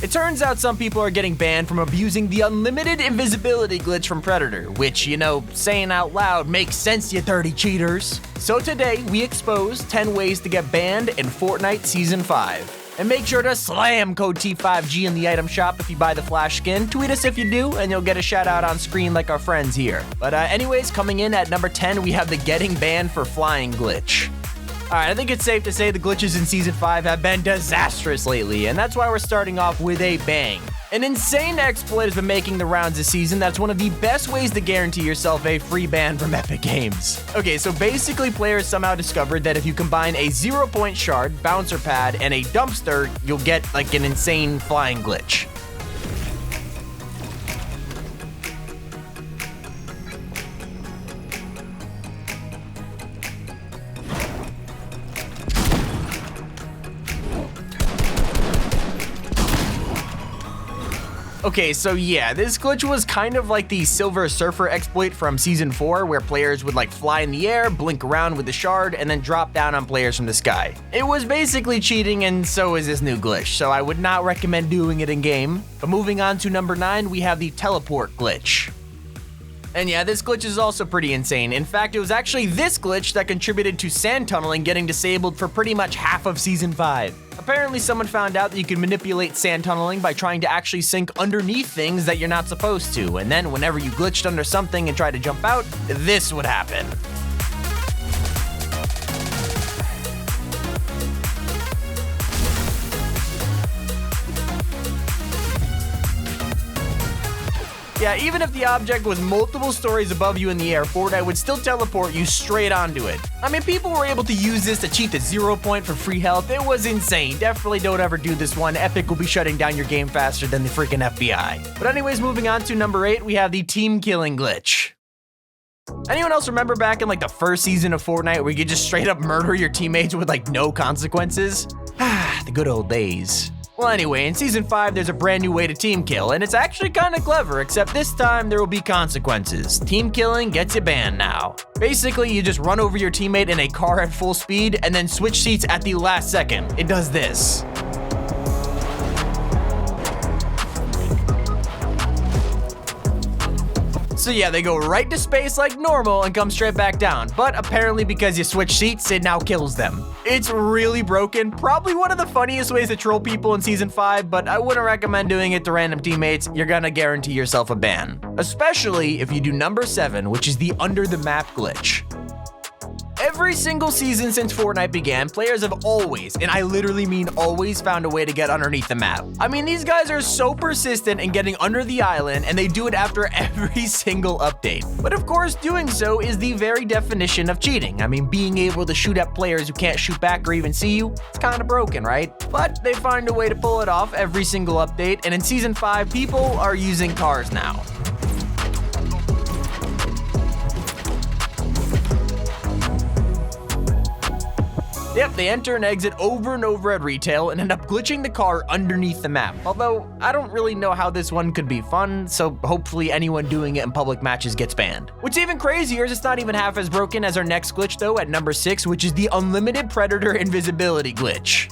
It turns out some people are getting banned from abusing the unlimited invisibility glitch from Predator, which, saying out loud makes sense, you dirty cheaters. So today, we expose 10 ways to get banned in Fortnite Season 5. And make sure to slam code T5G in the item shop if you buy the Flash skin. Tweet us if you do, and you'll get a shout out on screen like our friends here. But anyways, coming in at number 10, we have the getting banned for flying glitch. Alright, I think it's safe to say the glitches in Season 5 have been disastrous lately, and that's why we're starting off with a bang. An insane exploit has been making the rounds this season that's one of the best ways to guarantee yourself a free ban from Epic Games. Okay, so basically players somehow discovered that if you combine a 0-point shard, bouncer pad, and a dumpster, you'll get like an insane flying glitch. Okay, so yeah, this glitch was kind of like the Silver Surfer exploit from Season 4, where players would like fly in the air, blink around with the shard, and then drop down on players from the sky. It was basically cheating, and so is this new glitch, so I would not recommend doing it in-game. But moving on to number 9, we have the teleport glitch. And yeah, this glitch is also pretty insane. In fact, it was actually this glitch that contributed to sand tunneling getting disabled for pretty much half of Season 5. Apparently, someone found out that you can manipulate sand tunneling by trying to actually sink underneath things that you're not supposed to, and then whenever you glitched under something and tried to jump out, this would happen. Yeah, even if the object was multiple stories above you in the air, Fortnite would still teleport you straight onto it. I mean, people were able to use this to cheat the 0-point for free health. It was insane. Definitely don't ever do this one. Epic will be shutting down your game faster than the freaking FBI. But anyways, moving on to number 8, we have the team killing glitch. Anyone else remember back in like the first season of Fortnite where you could just straight up murder your teammates with like no consequences? The good old days. Well, anyway, in Season 5, there's a brand new way to team kill, and it's actually kind of clever, except this time there will be consequences. Team killing gets you banned now. Basically, you just run over your teammate in a car at full speed, and then switch seats at the last second. It does this. So yeah, they go right to space like normal and come straight back down, but apparently because you switch seats, it now kills them. It's really broken, probably one of the funniest ways to troll people in Season 5, but I wouldn't recommend doing it to random teammates. You're gonna guarantee yourself a ban. Especially if you do number 7, which is the under the map glitch. Every single season since Fortnite began, players have always, and I literally mean always, found a way to get underneath the map. I mean, these guys are so persistent in getting under the island, and they do it after every single update. But of course, doing so is the very definition of cheating. I mean, being able to shoot at players who can't shoot back or even see you, it's kind of broken, right? But they find a way to pull it off every single update, and in Season 5, people are using cars now. Yep, they enter and exit over and over at retail and end up glitching the car underneath the map. Although, I don't really know how this one could be fun, so hopefully anyone doing it in public matches gets banned. What's even crazier is it's not even half as broken as our next glitch though at number 6, which is the unlimited Predator Invisibility glitch.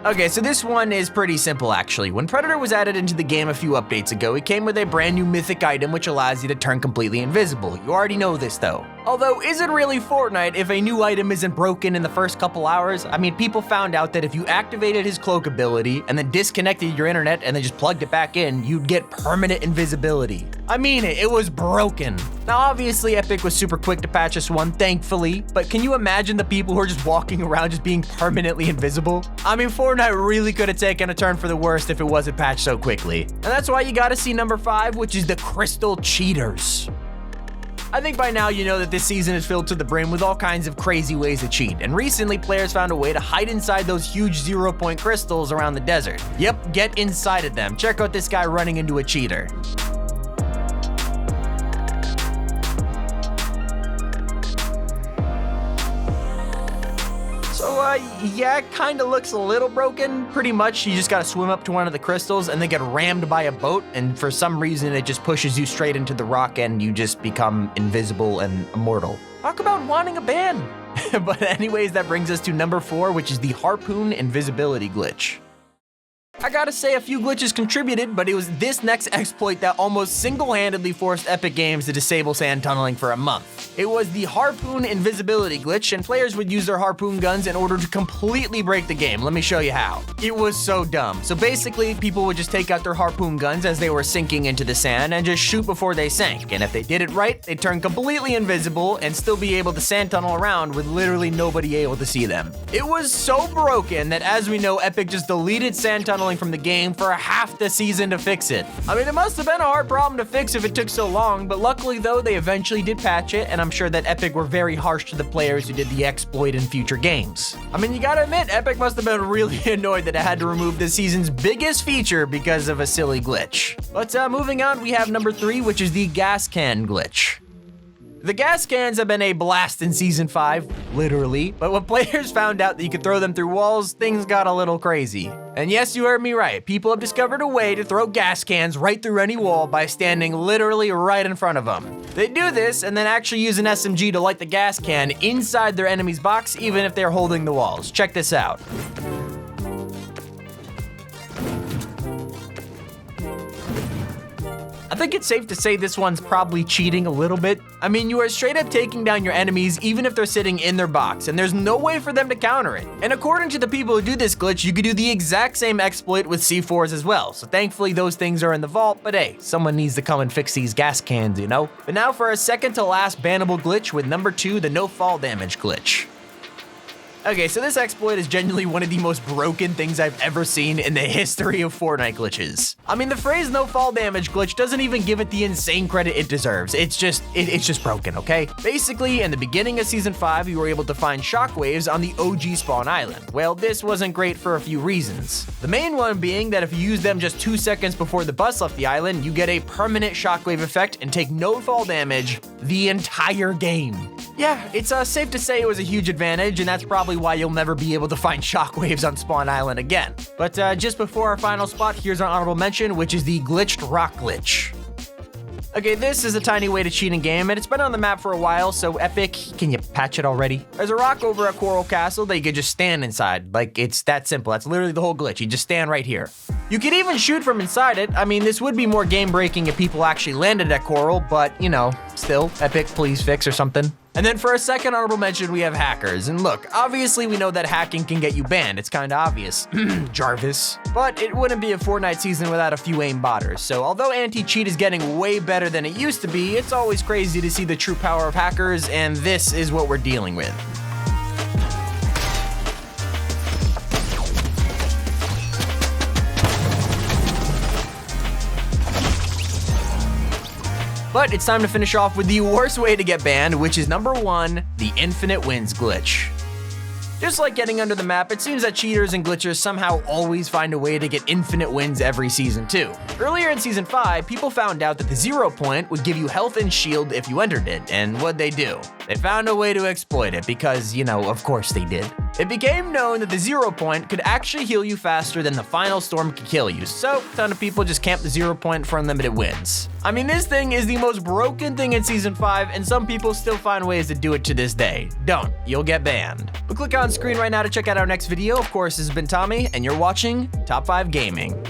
Okay, so this one is pretty simple actually. When Predator was added into the game a few updates ago, it came with a brand new mythic item which allows you to turn completely invisible. You already know this though. Although, is it really Fortnite if a new item isn't broken in the first couple hours? I mean, people found out that if you activated his cloak ability and then disconnected your internet and then just plugged it back in, you'd get permanent invisibility. I mean it was broken. Now obviously Epic was super quick to patch this one, thankfully, but can you imagine the people who are just walking around just being permanently invisible? I mean, Fortnite really could have taken a turn for the worst if it wasn't patched so quickly. And that's why you gotta see number 5, which is the Crystal Cheaters. I think by now you know that this season is filled to the brim with all kinds of crazy ways to cheat, and recently players found a way to hide inside those huge 0-point crystals around the desert. Yep, get inside of them. Check out this guy running into a cheater. Yeah, it kinda looks a little broken. Pretty much, you just gotta swim up to one of the crystals and then get rammed by a boat, and for some reason it just pushes you straight into the rock and you just become invisible and immortal. Talk about wanting a ban! But anyways, that brings us to number 4, which is the Harpoon Invisibility glitch. I gotta say a few glitches contributed, but it was this next exploit that almost single-handedly forced Epic Games to disable sand tunneling for a month. It was the Harpoon Invisibility glitch, and players would use their harpoon guns in order to completely break the game. Let me show you how. It was so dumb. So basically, people would just take out their harpoon guns as they were sinking into the sand and just shoot before they sank. And if they did it right, they'd turn completely invisible and still be able to sand tunnel around with literally nobody able to see them. It was so broken that, as we know, Epic just deleted sand tunneling from the game for half the season to fix it. I mean, it must have been a hard problem to fix if it took so long, but luckily though, they eventually did patch it, and I'm sure that Epic were very harsh to the players who did the exploit in future games. I mean, you gotta admit, Epic must have been really annoyed that it had to remove this season's biggest feature because of a silly glitch. But moving on, we have number 3, which is the gas can glitch. The gas cans have been a blast in Season 5, literally, but when players found out that you could throw them through walls, things got a little crazy. And yes, you heard me right, people have discovered a way to throw gas cans right through any wall by standing literally right in front of them. They do this and then actually use an SMG to light the gas can inside their enemy's box, even if they're holding the walls. Check this out. I think it's safe to say this one's probably cheating a little bit. I mean, you are straight up taking down your enemies even if they're sitting in their box, and there's no way for them to counter it. And according to the people who do this glitch, you could do the exact same exploit with C4s as well. So thankfully those things are in the vault, but hey, someone needs to come and fix these gas cans, you know? But now for a second to last bannable glitch with number 2, the no fall damage glitch. Okay, so this exploit is genuinely one of the most broken things I've ever seen in the history of Fortnite glitches. I mean, the phrase no fall damage glitch doesn't even give it the insane credit it deserves. It's just broken, okay? Basically, in the beginning of Season 5, you were able to find shockwaves on the OG spawn island. Well, this wasn't great for a few reasons. The main one being that if you use them just 2 seconds before the bus left the island, you get a permanent shockwave effect and take no fall damage the entire game. Yeah, it's safe to say it was a huge advantage, and that's probably why you'll never be able to find shockwaves on Spawn Island again. But just before our final spot, here's our honorable mention, which is the glitched rock glitch. Okay, this is a tiny way to cheat in game, and it's been on the map for a while, so Epic, can you patch it already? There's a rock over at Coral Castle that you could just stand inside. Like, it's that simple. That's literally the whole glitch. You just stand right here. You could even shoot from inside it. I mean, this would be more game-breaking if people actually landed at Coral, but, you know, still, Epic, please fix or something. And then for a second honorable mention, we have hackers. And look, obviously we know that hacking can get you banned. It's kind of obvious. Jarvis. But it wouldn't be a Fortnite season without a few aimbotters. So although anti-cheat is getting way better than it used to be, it's always crazy to see the true power of hackers, and this is what we're dealing with. But it's time to finish off with the worst way to get banned, which is number 1, the infinite wins glitch. Just like getting under the map, it seems that cheaters and glitchers somehow always find a way to get infinite wins every season too. Earlier in Season 5, people found out that the 0 point would give you health and shield if you entered it, and what'd they do? They found a way to exploit it because, you know, of course they did. It became known that the 0 point could actually heal you faster than the final storm could kill you, so a ton of people just camp the 0 point for unlimited wins. I mean, this thing is the most broken thing in Season 5, and some people still find ways to do it to this day. Don't, you'll get banned. But click on screen right now to check out our next video. Of course, this has been Tommy, and you're watching Top 5 Gaming.